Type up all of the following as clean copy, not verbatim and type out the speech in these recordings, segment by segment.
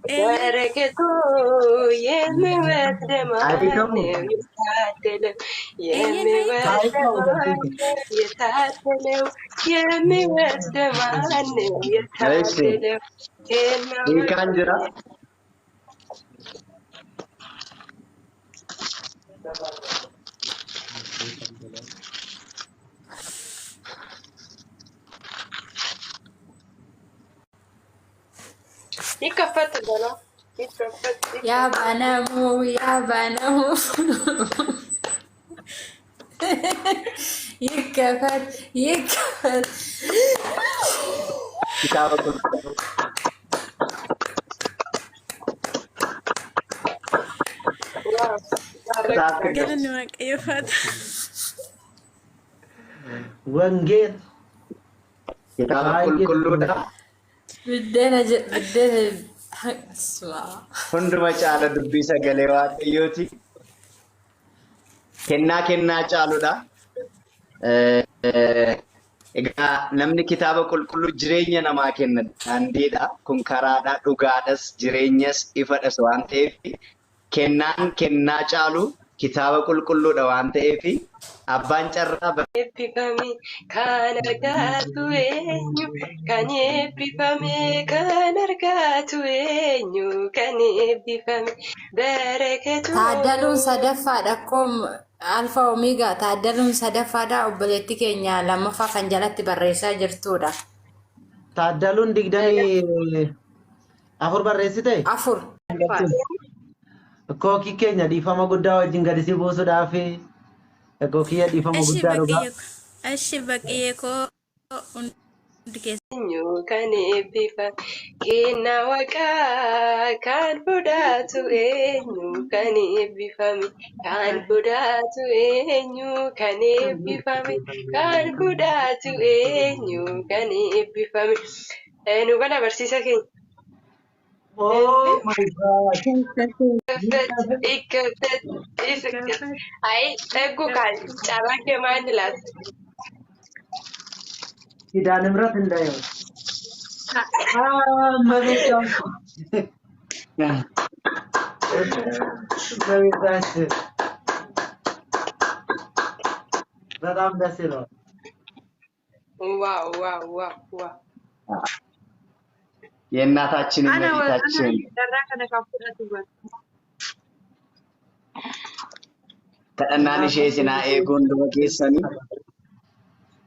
بركته يمي ودمانه يتعدل يمي ودمانه يتعدل يمي ودمانه يتعدل كان جرا يكفت الدلا يكفت يا بنمو يا بنمو يكفت يكفت كتابة قالني معك أيوة فات وانجيل كتابة كل ده بدينا بدينا اسمع هندما چالا دبي سغلي waaqayyooti kennaa caaludha egaa namni kitaaba qulqulluu jireenya namaa kenna daandiidha kun karaadha dhugaadhas jireenyas ifadhas waan ta'eef kennaa caalu kitaaba qulqulluudha waan ta'eef abbaan carraa eebbifame kan argaatu eenyu kan eebbifame kan argaatu eenyu kan eebbifame barakatu taaddaluun sadaffaadha kom alfa omiga taaddaluun sadaffaadha obboleetti keenya lammaffaa kan jalatti barreessaa jirtudha. taaddaluun digdamii afur barreessite Afur. kookii keenya dhiifama guddaa wajjin gadi si buusuudhaaf kookiyya dhiifama أشي guddaa dhugaa بقيك أشي بقيكو undikees eenyu kan eebbifame kennaa waaqaa kan fudhatu eenyu kan eebbifame kan fudhatu eenyu kan eebbifame kan fudhatu eenyu kan eebbifame nu bala barsiisa keenya. Oh my God. Ay, tengo cara que mandas. Tidak nimrat hendak. Mereka. Mereka. Beram dasilo. Wow, wow, wow, wow. የእናታችን የቤታችን ከእናን ሼስና ኤጎን ደወቄሰኒ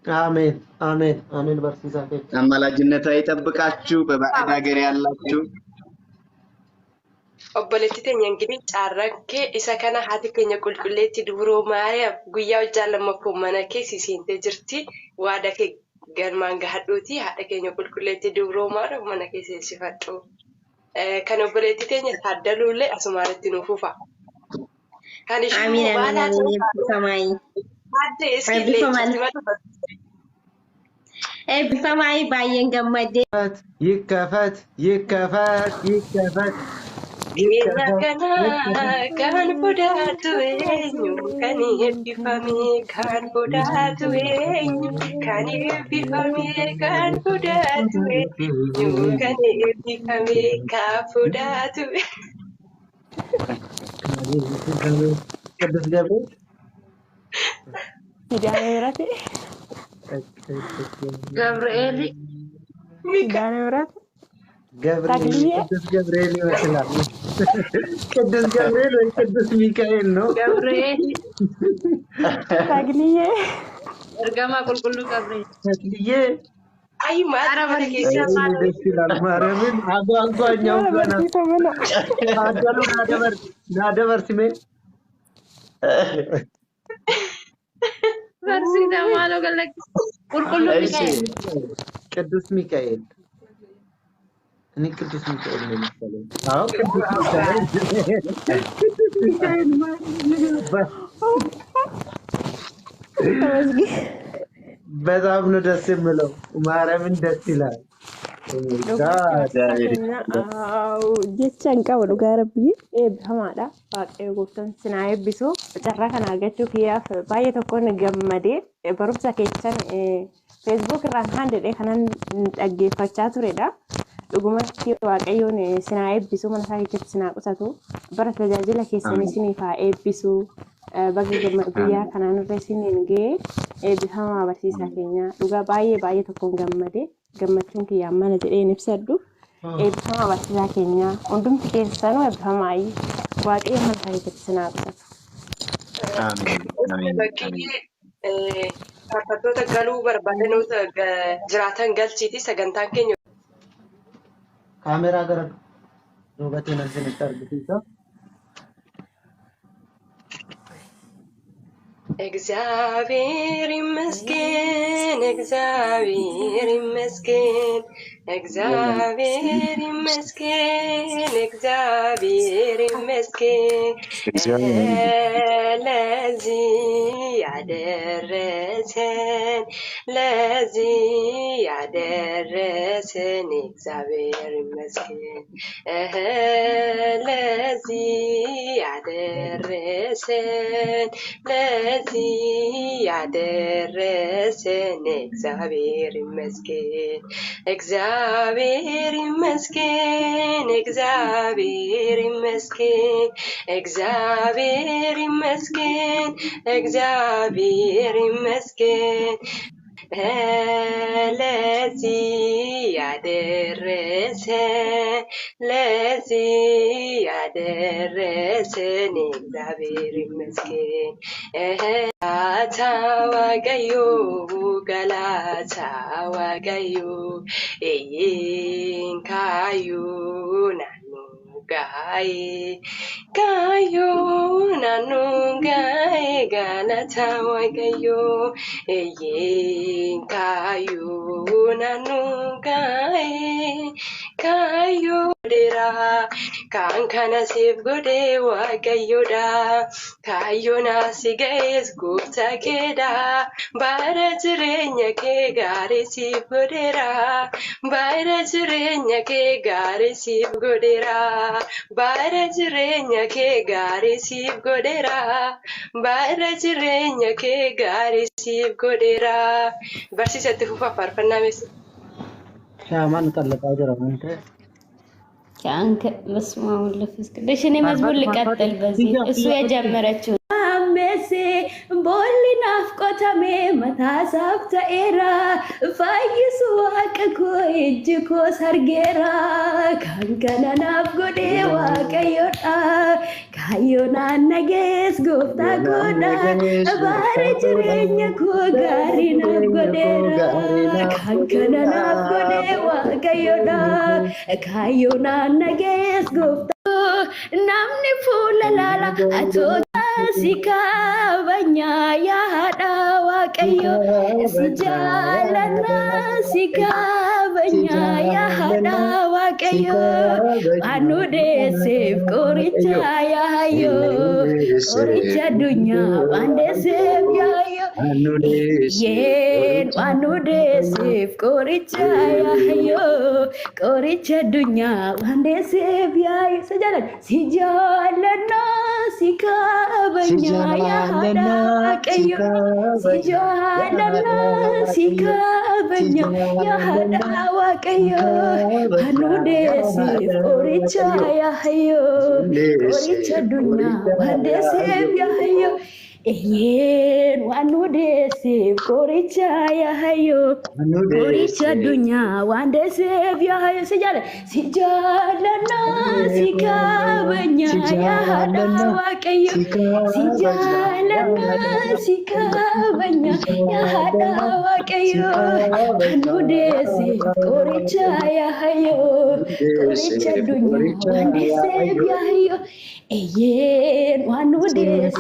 አሜን አሜን አሜን በርሲሳቴ አማላጅነቷ ይጠብቃችሁ በባዕድ ሀገር ያላችሁ obboleetti teenya እንግዲህ carrakkee isa kana haati keenya qulqulleetti dubroo maariyaam guyyaa hojjaa lammaffoo mana keessa seentee jirti waada kee galmaan gahadhuuti haadha keenya qulqulleetti dubroo maariyaam mana keessa eessifadhu kan obboleetti teenya taaddaluullee asumaatti nuuf ufa kan ishee Amin adde iskillee eebbifamaayi baay'een gammadee ይከፈት ይከፈት ይከፈት kan fudhatu eenyu kan eebbifame kan fudhatu eenyu kan eebbifame kan fudhatu eenyu kan eebbifame kan fudhatu ቅዱስ ገብርኤል Hidaan birate ገብርኤል hidaan birate ገብርኤል ቅዱስ ገብርኤል ይመስላል ቅዱስ ገብርኤል ወይ ቅዱስ ሚካኤል ነው ገብርኤል tagliye እርገማ ቁልቁሉ ገብርኤል ተክልዬ ay maara ደስ ይላል ማርያምን አጓጓኛው ገና barsiifamana ታደሉ ናደበር ስሜ በርሲታ ማሎ ገለክ ቁልቁሉ ሚካኤል ቅዱስ ሚካኤል እኔ ቅዱስ ሚካኤል ነው የሚባለው አዎ ቅዱስ ሚካኤል በጣም ነው ደስ የሚለው ማርያምን ደስ ይላል jechaan qaba dhugaa rabbii eebbifamaadha waaqayyo gooftaan sinaa eebbisuu carraa kana argachuuf baay'ee tokkoon gammadee barumsa keessan Facebook irraan handle kanan dhaggeeffachaa turedha. Dhugumatti waaqayyoon sinaa eebbisu mana isaa keessatti sinaa qusatu bara tajaajila keessanii isiniif haa eebbisu baga guyyaa kanaan irra isiniin ga'e eebbifamaa barsiisaa keenya dhugaa baay'ee tokkoon gammachuun kiyyaa mana jedheen ibsadhu eebbifamaa barsiisaa keenya hundumti keessanuu eebbifamaa waaqayyo mana isaa keessatti sinaa qusatu. Faarfattoota galuu barbaadanoota jiraatan galchiiti sagantaan keenya. Kaamera gara duubatiin asinitti argisiisa. እግዚአብሔር ይመስገን እግዚአብሔር ይመስገን እግዚአብሔር ይመስገን እግዚአብሔር ይመስገን ለዚህ ያደረሰን እግዚአብሔር ይመስገን ለዚህ ያደረሰን ያደረሰን እግዚአብሔር ይመስገን እግዚአብሔር ይመስገን እግዚአብሔር ይመስገን እግዚአብሔር ይመስገን እግዚአብሔር ይመስገን ለዚህ ያደረሰን እግዚአብሔር ይመስገን ገላታ ዋቀዮ ካዩ ናኑ ጋዬ ገላታ ዋቀዮ ካዩ ናኑ ጋዬ dera kan kana sif gode waaqayyoda kayyona sigaes gufta keda bara jirenya ke gare sif godera bara jirenya ke gare sif godera bara jirenya ke gare sif godera bara jirenya ke gare sif godera barsisatti fufa farfannames Shaman talaqaa jira mante كأنك بسمع ولا فيسك ليش أنا مزبوط لقتل بزيد السوية جمرتشون ميسي بولي نافقة متا سبت إيرا فايسوا كويجكو سرجيرا كان نافقة ديوا كايونا نجس قفتا كودا بارجرينيا كوغاري نافقة ديرا كان نافقة ديوا كايونا نجس قفتا namni fuula laala atoota si kabanya yaada waaqayyo si jaalana si kabanya yaada waaqayyo anu deesef qoricha yaayo qoricha addunyaa waan deesef yaayo yeen anu deesef qoricha yaayo qoricha addunyaa waan deesef yaayo sejalan si jaalana si kabanya yaada waaqayyo si jaalana si kabanya yaada waaqayyo anu deesef qoricha yaayo qoricha addunyaa waan deesef yaayo Yen wanu desef qoricha yaayo qoricha addunyaa waan deesef yaayo si jaalana si kabanya yaada waaqayyo si jaalana si kabanya yaada waaqayyo anu desef qoricha yaayo qoricha addunyaa waan deesef yaayo Yen wanu desef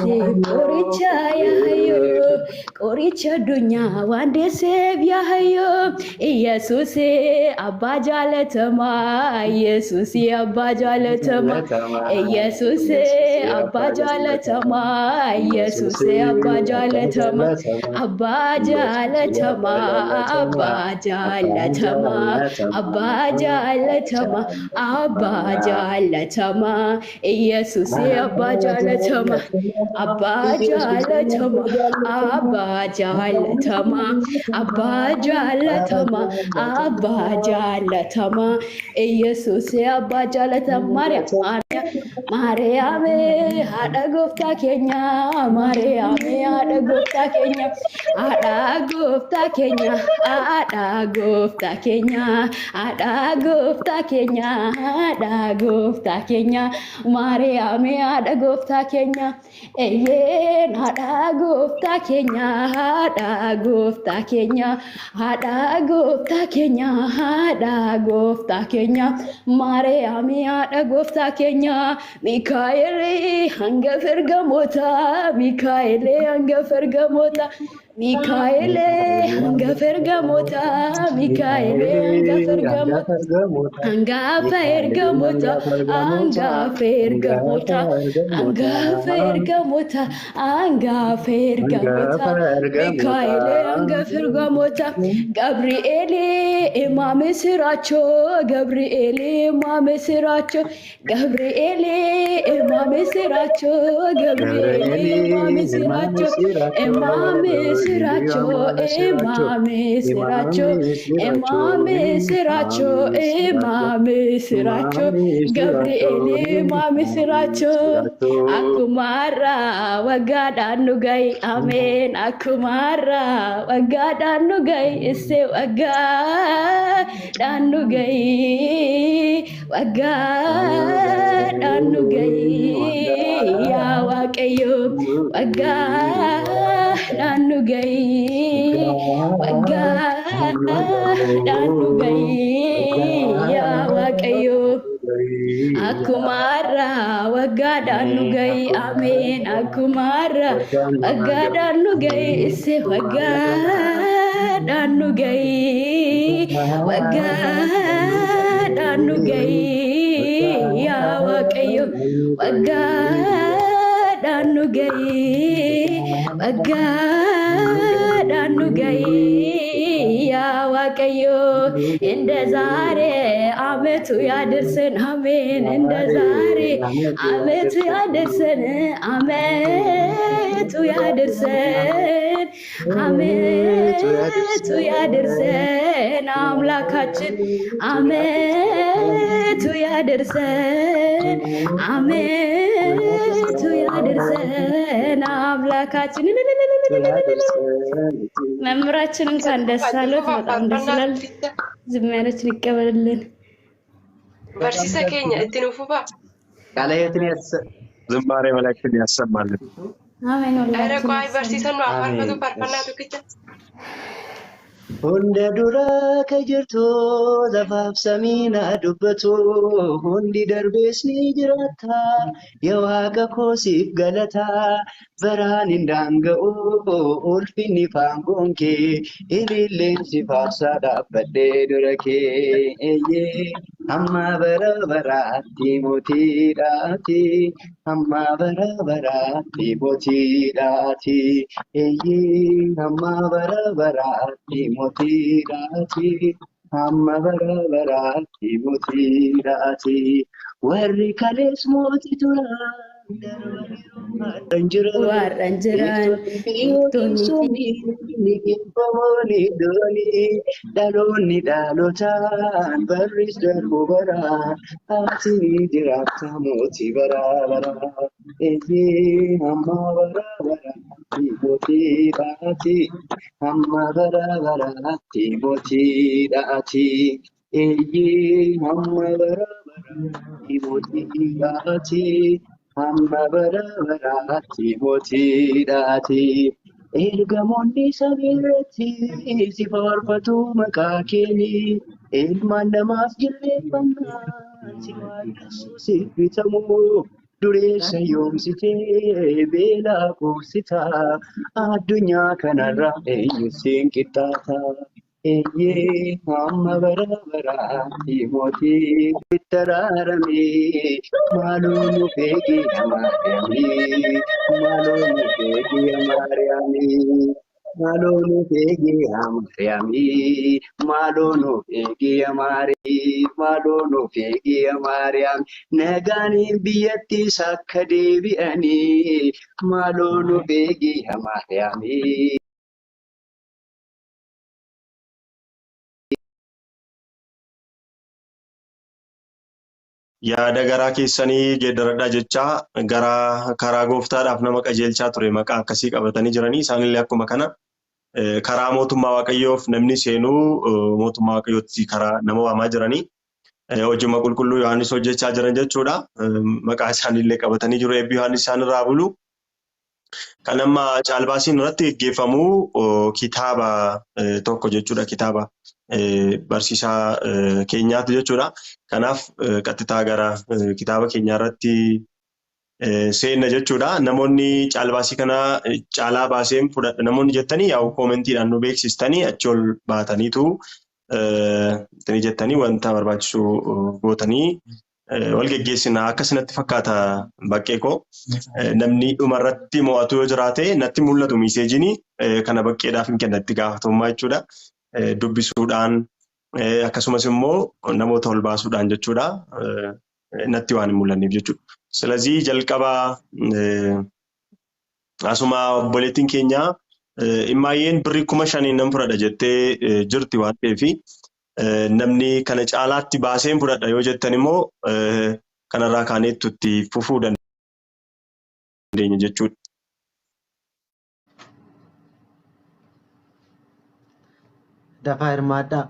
qoricha yaayo qoricha addunyaa waan deesef yaayo Yesuus abbaa jaalatamaa Yesuus abbaa jaalatamaa Yesuus abbaa jaalatamaa Yesuus abbaa jaalatamaa abbaa jaalatamaa abbaa jaalatamaa abbaa jaalatamaa abbaa jaalatamaa Yesuus abbaa jaalatamaa abbaa jaalatama abbaa jaalatama abbaa jaalatama abbaa jaalatama Yesuus abbaa jaalatama Maariyaam haadha gooftaa keenya Maariyaam haadha gooftaa keenya haadha gooftaa keenya haadha gooftaa keenya haadha gooftaa keenya haadha gooftaa keenya Maariyaam haadha gooftaa keenya eeyyeen haadha gooftaa keenya haadha gooftaa keenya haadha gooftaa keenya haadha gooftaa keenya Maariyaam haadha gooftaa keenya Mikaa'el hanga fergamoota Mikaa'el hanga fergamoota Mikaa'el hanga fergamoota Mikaa'el hanga fergamoota hanga fergamoota hanga fergamoota hanga fergamoota hanga fergamoota Mikaa'el hanga fergamoota Gabri'eel imaame siraacho Gabri'eel imaame siraacho Gabri'eel imaame siraacho Gabri'eel imaame siraacho imaame Siracho, Emame Siracho, Emame Siracho, Emame Siracho, Gabriel Emame Siracho, Akumara, Wagada Nugai, Amen, Akumara, Wagada Nugai, Isse Wagada Nugai, Wagada Nugai, Yawakayo, Wagada Danu gai, waga danu gai, ya wakayo. Aku marah, waga danu gai, amin. Aku marah, waga danu gai, se waga danu gai, waga danu gai, ya wakayo, waga danu gai. Agada nugai ya wakayo inda zare ametu yadersen amen inda zare ametu yadersen ametu yadersen ametu yadersen amlakachin ametu yadersen ametu yadersen amlakachin መምራችን እንኳን ደስ አለት በጣም ደስ ይላል ዝማሬያችን ይቀበልልን በርሲሰ ከኛ እትንፉባ ቃላየትን ዝማሬ መላእክትን ያሰማልን አሜን ወላሂ አረ ቆይ በርሲሰ ነው አፋርፈቱ ፋርፈናቱ ከቻ Hunda dura ka jirtu lafaaf samiina dubbatu hundi darbees ni jiraata yaa waaqa koo siif galata baraan hin daanga'u ulfinni faangoon kee ililleen si faarsaa dhaabbadhee dura kee eeyyee amma bara baraatti mootiidhaati amma bara baraatti mootiidhaati eeyyee amma bara baraatti mootiidhaati amma bara baraatti mootiidhaati warri kalees mootii turan warran jiran dhaloonni dhalotaan barris darbu baraan ati jiraata mootii bara bara eeyyee amma bara baraatti mootiidhaati amma bara baraatti mootiidhaati eeyyee amma bara baraatti mootiidhaati amma bara baraatti mootiidhaati ergamoonni samiirratti si faarfatu maqaa keeni ilmaan namaaf jilbeeffannaan si waaqessu siif bitamu dureessa yoomsitee beelaa quubsita addunyaa kanarra eenyu siin qixxaata eeyyee amma bara baraatti mootii ittaraarame maaloo nu beeki amaariyaami maaloo nu beeki amaariyaami Maaloo feegi Maariyaami, maaloo feegi Maariyaami, maaloo feegi Maariyaami. Nagaanii biyyattis akka deebi'anii, maaloo feegi Maariyaami. Yaada garaa keessanii geeddaradhaa jechaa gara karaa gooftaadhaaf nama qajeelchaa ture maqaa akkasii qabatanii jiranii isaanillee akkuma kana karaa mootummaa waaqayyoof namni seenuu mootummaa waaqayyootti karaa nama waamaa jiranii hojii qulqulluu Yohaannis hojjechaa jiran jechuudha. Maqaa isaaniillee qabatanii jiru. Eebbi Yohaannis isaanirraa bulu. Kan amma caalbaasiin irratti geggeeffamu kitaaba tokko jechuudha. Kitaaba barsiisaa keenyaatu jechuudha. Kanaaf qaxxitaa gara kitaaba keenyaa irratti seenna jechuudha. Namoonni caalbaasii kana caalaa baaseen fudhadha namoonni jettanii yaa'u koomentiidhaan nu beeksistanii achi ol baataniitu jettanii wanta barbaachisu gootanii wal geggeessina. Akkasinatti fakkaata baqqee koo. Namni dhumarratti mo'atu yoo jiraate natti mul'atu miiseejini kana baqqeedhaaf hin kennatti gaafatamummaa jechuudha. Dubbisuudhaan akkasumas immoo namoota ol baasuudhaan jechuudha. Natti waan hin mul'anneef jechuudha. Silazii jalqabaa asuma obboleettiin keenya immaayyeen birrii 5,000 nan fudhadha jettee jirti waan ta'eef namni kana caalaatti baaseen fudhadha yoo jettan immoo kanarraa kaaneettu itti fufuu dandeenya jechuudha. Dafaa hirmaadhaa.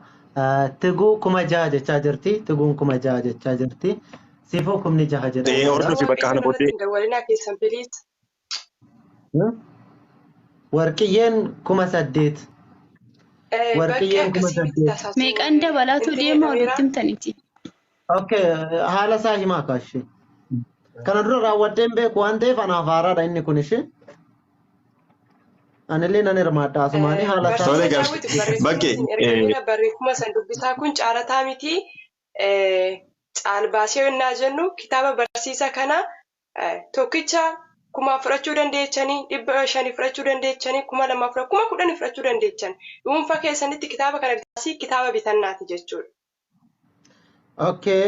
Tiguu 6,000 jechaa jirti. Tiguun 6,000 jechaa jirti. Siifoo 6,000 jedhama. Hordofi bakka kana booddee. Warqiyyeen 8,000. Warqiyyeen 8,000. Meeqaan dabalaatu deema walitti himtaniiti? Okay, haala isaa himaa kaashee. Kana dura raawwadheen beeku waan ta'eef anaaf haaraadha inni kun ishee. Anillee nan hirmaadha asumaanii haala isaa. Bakkee. Barreeffama san dubbisaa kun caalataa miti. Caalbaasee yennaa jennu kitaaba barsiisa kana tokkicha 1,000 fudhachuu dandeechanii 500 fudhachuu dandeechanii 2,000 fudhachuu 10,000 fudhachuu dandeechan. Dhuunfa keessanitti kitaaba kana bitaasii kitaaba bitannaati jechuudha. Okay,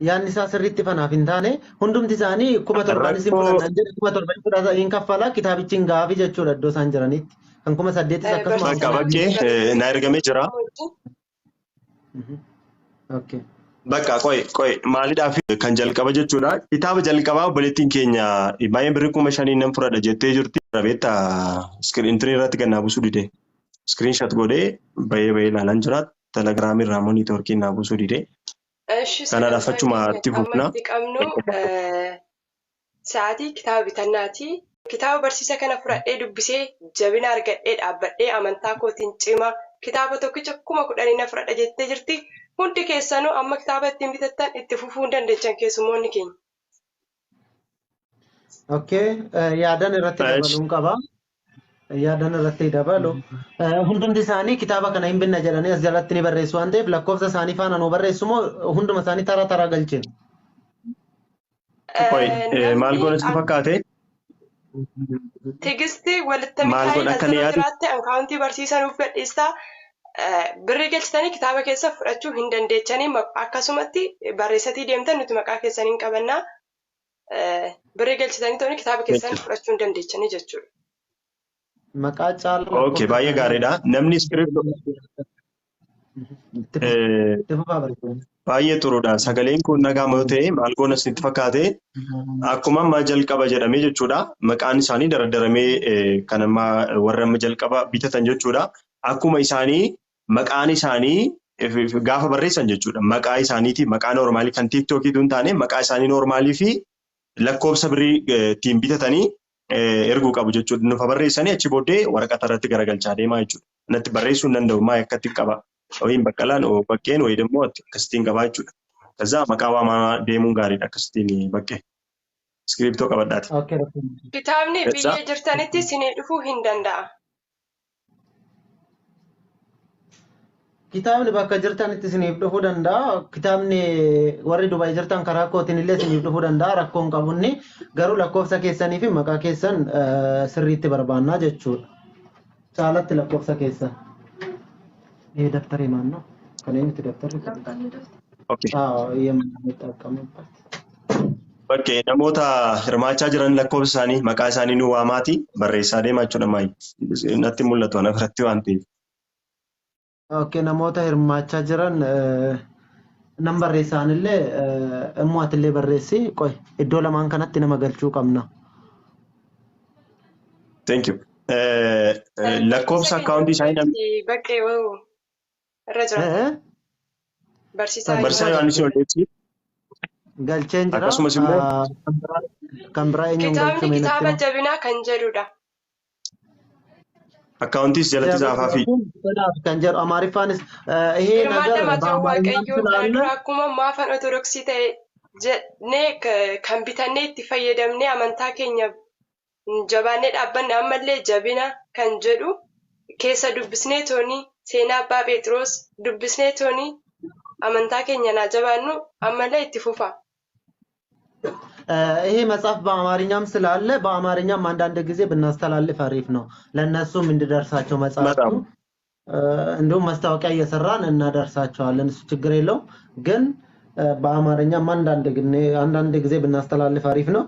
yaadni isaa sirriitti fanaaf hin taane hundumti isaanii 7,000 isin fudhatan jedhe 7,000 fudhatan hin kaffala kitaabichi hin gaafii jechuudha iddoo isaan jiranitti. Kan 8,000 akkasuma. Bakka bakkee na ergamee jira. Okay. Bakka qo'e maaliidhaaf kan jalqaba jechuudha. Kitaaba jalqabaa obboleettiin keenya baay'een birrii 5,000 nan fudhadha jettee jirti. Rabeetta iskiriinii irratti gannaa buusuu dide. Iskiriinshat godhee bahee ilaalan jira. Telegiraamii irraa mooniitoorkii naa buusuu dide. Kanaadhaaf achuma itti fufna. Sa'aatii kitaaba bitannaati. Kitaaba barsiisa kana fudhadhee dubbisee jabina argadhee dhaabbadhee amantaa kootiin cima kitaaba tokkicha 10,000 na fudhadha jettee jirti. Hundi keessanuu amma kitaaba ittiin bitattan itti fufuu hin dandeechan keessummoonni keenya. Okay, yaadan irratti dabaluun qaba. Yaadan irratti dabalu. Hundumti isaanii kitaaba kana hin binna jedhanii as jalatti ni barreessu waan ta'eef lakkoofsa isaanii faana nu barreessu moo hunduma isaanii tara galchinu? Maal godhatu fakkaate? Tigistii walitti mikaa'ee as jiraatte akkaawuntii barsiisa nuuf gadhiistaa. Birrii galchitanii kitaaba keessa fudhachuu hin dandeechanii akkasumatti barreessatii deemtan nuti maqaa keessaniin qabannaa birrii galchitanii ta'anii kitaaba keessanii fudhachuu hin dandeechanii jechuudha. Maqaa caalaa. Okay, baay'ee gaariidha. Namni iskiriiptoo baay'ee turuudha. Sagaleen kun nagaama yoo ta'e maal goona isinitti fakkaate akkuma amma jalqaba jedhamee jechuudha. Maqaan isaanii dardaramee kan amma warra amma jalqaba bitatan jechuudha. Akkuma isaanii maqaan isaanii gaafa barreessan jechuudha. Maqaa isaaniiti maqaa noormaalii kan tiiktookii hin taane maqaa isaanii noormaalii fi lakkoofsa birrii ittiin bitatanii erguu qabu jechuudha. Nufa barreessanii achi booddee waraqata irratti garagalchaa deemaa jechuudha. Natti barreessuu hin danda'u maa akkatti qaba. Ho'iin baqqalaan baqqeen ho'i immoo akkasittiin qabaa jechuudha. Kazaa maqaa waamaa deemuun gaariidha akkasittiin baqqee. Iskiriiptoo qabadhaati. Kitaabni biyya jirtanitti isinii dhufuu hin danda'a. Kitaabni bakka jirtanitti isiniif dhufuu danda'a. Kitaabni warri Dubaay jirtan karaa kootiin illee isiniif dhufuu danda'a. Rakkoon qabunni garuu lakkoofsa keessanii fi maqaa keessan sirriitti barbaannaa jechuudha. Caalatti lakkoofsa keessan. Daftarii maannoo? Kan eenyutti daftarri? Okay. Yemmuu xaqqamuudha. Bakkee namoota hirmaachaa jiran lakkoofsa isaanii maqaa isaanii nu waamaati barreessaa deemaa jechuudha maayi. Natti mul'atu ana biratti waan ta'eef. Okay, namoota hirmaachaa jiran nan barreessaan illee immoo atillee barreessi. Qoy iddoo lamaan kanatti nama galchuu qabna. Thank you. Lakkoofsa akkaawuntii isaanii namni. Bakkee irra jira. Barsiisaa Yohaannis Oldeessi. Galcheen jira. Akkasumas immoo kan biraa eenyuun kitaabni galchume kitaaba jabinaa kan jedhudha. akkaawuntiis jalatti zaafaa fi. Kan jedhu Amaariffaanis Hirmaannama ta'uu Waaqayyoo kana dura akkuma maafan ortodoksii ta'e jennee kan bitannee itti fayyadamnee amantaa keenya jabaannee dhaabbanne ammallee jabina kan jedhu keessa dubbisnee toonii seenaa abbaa Phexros dubbisnee toonii amantaa keenya naa jabaannu ammallee itti fufa. ይሄ መጽሐፍ በአማርኛም ስላለ በአማርኛም አንዳንድ ጊዜ ብናስተላልፍ አሪፍ ነው ለእነሱም እንዲደርሳቸው መጽሐፉ እንዲሁም ማስታወቂያ እየሰራን እናደርሳቸዋለን እሱ ችግር የለውም ግን በአማርኛም አንዳንድ ጊዜ ብናስተላልፍ አሪፍ ነው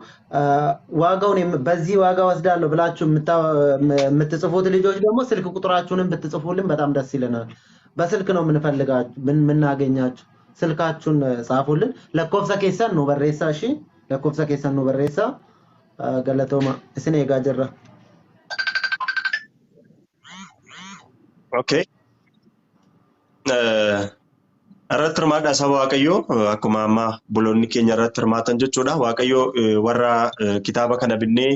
ዋጋውን በዚህ ዋጋ ወስዳለሁ ብላችሁ የምትጽፉት ልጆች ደግሞ ስልክ ቁጥራችሁንም ብትጽፉልን በጣም ደስ ይለናል በስልክ ነው የምናገኛችሁ ስልካችሁን ጻፉልን ለኮፍሳ ኬሰን ነው በሬሳ እሺ ለኮፍሳ ኬሰን ነው በሬሳ ገለቶማ እስኔ ጋጀራ ኦኬ irratti hirmaadha saba waaqayyoo akkuma amma buloonni keenya irratti hirmaatan jechuudha waaqayyoo warra kitaaba kana binnee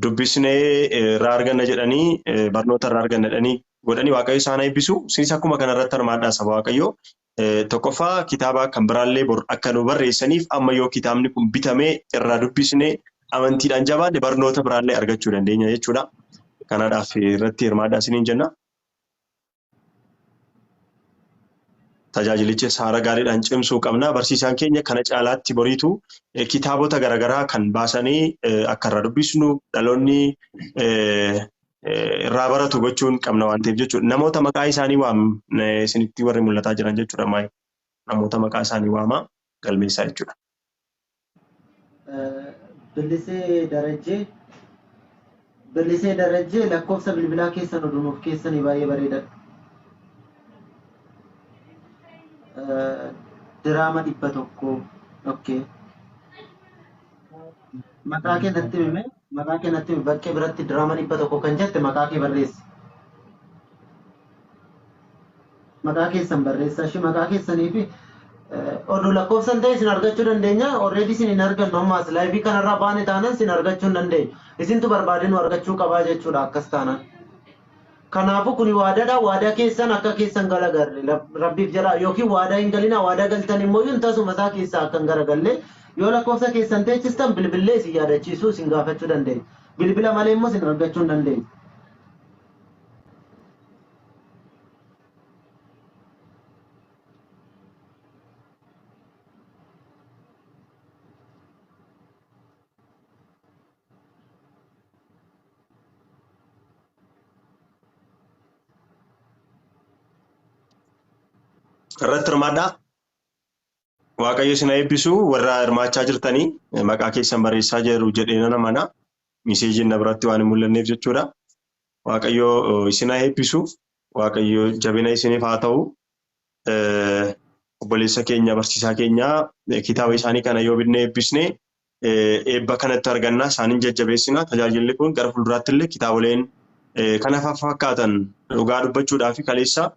dubbisnee irraa arganna jedhanii barnoota irraa arganna jedhanii godhanii waaqayyo isaan eebbisu isinis akkuma kana irratti hirmaadha saba waaqayyoo tokkoffaa kitaaba kan biraallee akka nu barreessaniif amma yoo kitaabni kun bitamee irraa dubbisnee amantiidhaan jabaanne barnoota biraallee argachuu dandeenya jechuudha. Kanaadhaaf irratti hirmaadhaa isiniin jenna. Tajaajilicha haala gaariidhaan cimsuu qabna. Barsiisaan keenya kana caalaatti boriitu kitaabota garaagaraa kan baasanii akka irraa dubbisnu dhaloonni irraa baratu gochuun qabna waan ta'eef jechuudha. Namoota maqaa isaanii waamne isinitti warri mul'ataa jiran jechuudha maayii. Namoota maqaa isaanii waamaa galmeessaa jechuudha. Billisee Darajjee lakkoofsa bilbilaa keessan odunuuf keessanii baay'ee bareedaadha. Diraama 100 okay. Maqaa kee natti bakkee biratti diraama 100 kan jette maqaa kee barreessi. Maqaa keessan barreessaa ishee maqaa keessanii fi oduu lakkoofsan ta'e isin argachuu dandeenya. Already isin hin argannu ammaas laayivii kanarraa baane taanan isin argachuu hin dandeenyu. Isintu barbaade nu argachuu qabaa jechuudha akkas taanaan. Kanaafuu kuni waadaadha. Waadaa keessan akka keessan garagarre rabbiif jira yookiin waadaa hin galina waadaa galtan immoo tasuma isaa keessaa akka hin garagalle yoo lakkoofsa keessan teechistan bilbilee isin yaadachiisuu isin gaafachuu dandeenya. Bilbila malee immoo isin argachuu hin dandeenyu. Irratti hirmaadhaa. Waaqayyo isin eebbisu warra hirmaachaa jirtanii maqaa keessan barreessaa jiru jedhee nan amana. Miseejiin na biratti waan hin mul'anneef jechuudha. Waaqayyo isin eebbisu. Waaqayyo jabina isiniif haa ta'u. Obboleessa keenya barsiisaa keenya kitaaba isaanii kana yoo binnee eebbisne eebba kanatti arganna isaaniin jajjabeessina. Tajaajilli kun gara fuulduraatti illee kitaaboleen kana fakkaatan dhugaa dubbachuudhaaf kaleessa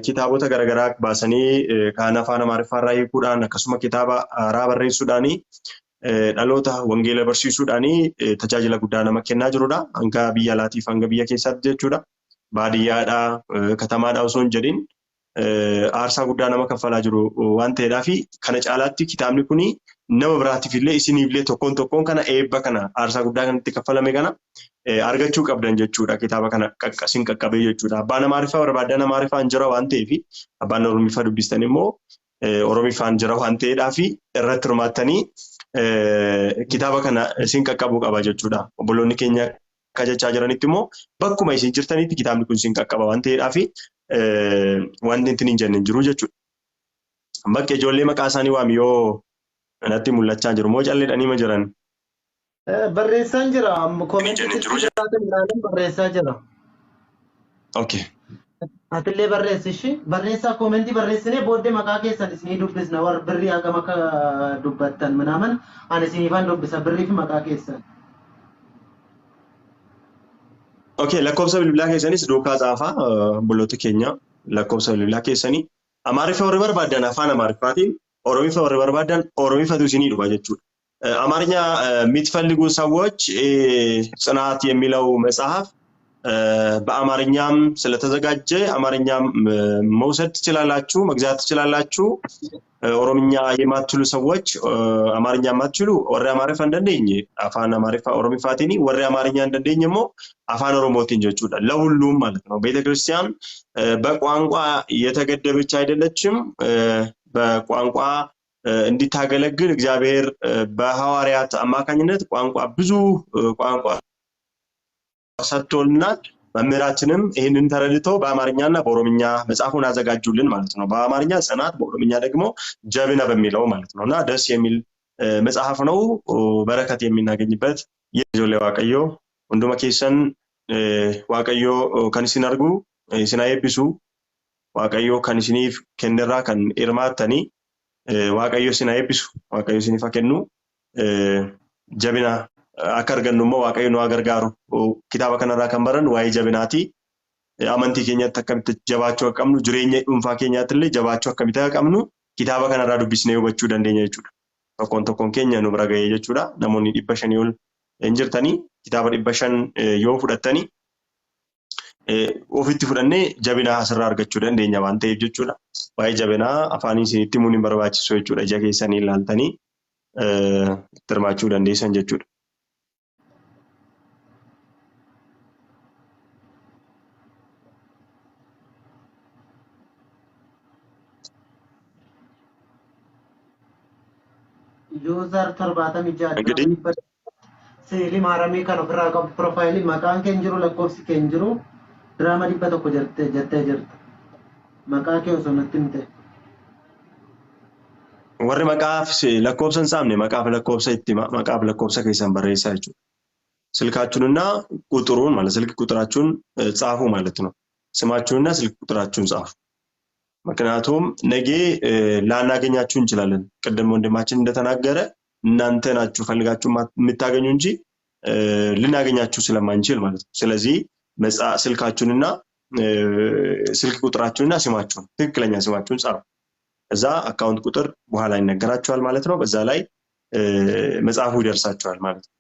kitaabota garaagaraa baasanii kan afaan Amaariffaarraa hiikuudhaan akkasuma kitaaba haaraa barreessuudhaanii dhaloota wangeela barsiisuudhaanii tajaajila guddaa nama kennaa jirudha. Hanga biyya alaatiif hanga biyya keessaatti jechuudha. Baadiyyaadhaa katamaadhaa osoo hin jedhin aarsaa guddaa nama kaffalaa jiru waan ta'eedhaaf kana caalaatti kitaabni kuni nama biraatiif illee isiniif illee tokkoon kana eebba kana aarsaa guddaa kanatti kaffalame kana argachuu qabdan jechuudha. Kitaaba kana sin qaqqabee jechuudha. Abbaan Amaariffaa barbaadan Amaariffaan jira waan ta'eef abbaan Oromiffaa dubbistan immoo Oromiffaan jira waan ta'eedhaaf irratti hirmaattanii kitaaba kana sin qaqqabuu qaba jechuudha. Obboloonni keenya akka jechaa jiranitti immoo bakkuma isin jirtanitti kitaabni kun sin qaqqaba waan ta'eedhaaf wanti inni hin jenne jiru jechuudha. Bakka ijoollee maqaa isaanii waami yoo natti mul'achaa jiru moo calleedhanii ma jiran? Barreessaan jira. Koomentii barreessaa jira. Okay. Atillee barreessishi. Barreessaa koomentii barreessinee booddee maqaa keessan isinii dubbisna. Warra birrii hagam akka dubbattan minaaman ani isiniifan dubbisa birrii fi maqaa keessan. Okay, lakkoofsa bilbilaa keessanis duukaa xaafaa obboloota keenya lakkoofsa bilbilaa keessanii Amaariffa warri barbaadan afaan Amaariffaatiin Oromiffa warri barbaadan Oromiffatu isinii dhufa jechuudha. አማርኛ የምትፈልጉ ሰዎች ጽናት የሚለው መጽሐፍ በአማርኛም ስለተዘጋጀ አማርኛም መውሰድ ትችላላችሁ መግዛት ትችላላችሁ። ኦሮምኛ የማትችሉ ሰዎች አማርኛ የማትችሉ ወሬ አማርኛ እንደነኝ አፋን አማርኛ ኦሮሚፋቲኒ ወሬ አማርኛ እንደነኝሞ አፋን ኦሮሞቲን ጀቹዳ ለሁሉም ማለት ነው። ቤተክርስቲያን በቋንቋ የተገደበች አይደለችም። በቋንቋ እንዲታገለግል እግዚአብሔር በሐዋርያት አማካኝነት ቋንቋ ብዙ ቋንቋ ሰጥቶልናል። መምህራችንም ይሄንን ተረድተው በአማርኛና በኦሮምኛ መጽሐፉን አዘጋጁልን ማለት ነው። በአማርኛ ጽናት በኦሮምኛ ደግሞ ጀብና በሚለው ማለት ነውና ደስ የሚል መጽሐፍ ነው። በረከት የምናገኝበት የጆሌ ዋቀዮ ወንዱማ ኬሰን ዋቀዮ ከንሲን አርጉ ሲናየብሱ ዋቀዮ ከንሲኒፍ ከንደራ ከን ኢርማተኒ ዋቀዮ ሲናየብሱ ዋቀዮ ሲኒፋ ከኑ ጀብና akka argannu immoo waaqayyo nu gargaaru kitaaba kanarraa kan baran waa'ee jabinaati amantii keenyatti akkamitti jabaachuu akka qabnu jireenya dhuunfaa keenyaatti illee jabaachuu akkamitti akka qabnu kitaaba kanarraa dubbisnee hubachuu dandeenya jechuudha. Tokkoon keenya nu bira ga'ee jechuudha. Namoonni 500 ol hin jirtanii kitaaba 500 yoo fudhattanii ofitti fudhannee jabina asirraa argachuu dandeenya waan ta'eef jechuudha. Waa'ee jabinaa afaanii isinitti himuun hin barbaachisu jechuudha. Ija keessanii ilaaltanii hirmaachuu dandeessan jechuudha. User torbaatami jaadha. Seelii maaramii kan ofirraa qabu profaayilii maqaan keen jiru lakkoofsi keen jiru diraama 100 jettee jirta. Maqaa kee osoo natti himte. Warri maqaaf lakkoofsa hin saamne maqaaf lakkoofsa itti maqaaf lakkoofsa keessan barreessaa jechuudha. ስልካችሁንና ቁጥሩን ማለት ስልክ ቁጥራችሁን ጻፉ ማለት ነው። ስማችሁንና ስልክ ቁጥራችሁን ጻፉ። ምክንያቱም ነገ ላናገኛችሁ እንችላለን። ቀደም ወንድማችን እንደተናገረ እናንተ ናችሁ ፈልጋችሁ የምታገኙ እንጂ ልናገኛችሁ ስለማንችል ማለት ነው። ስለዚህ ስልካችሁንና ስልክ ቁጥራችሁንና ስማችሁን ትክክለኛ ስማችሁን ጻፉ። እዛ አካውንት ቁጥር በኋላ ይነገራችኋል ማለት ነው። በዛ ላይ መጽሐፉ ይደርሳችኋል ማለት ነው።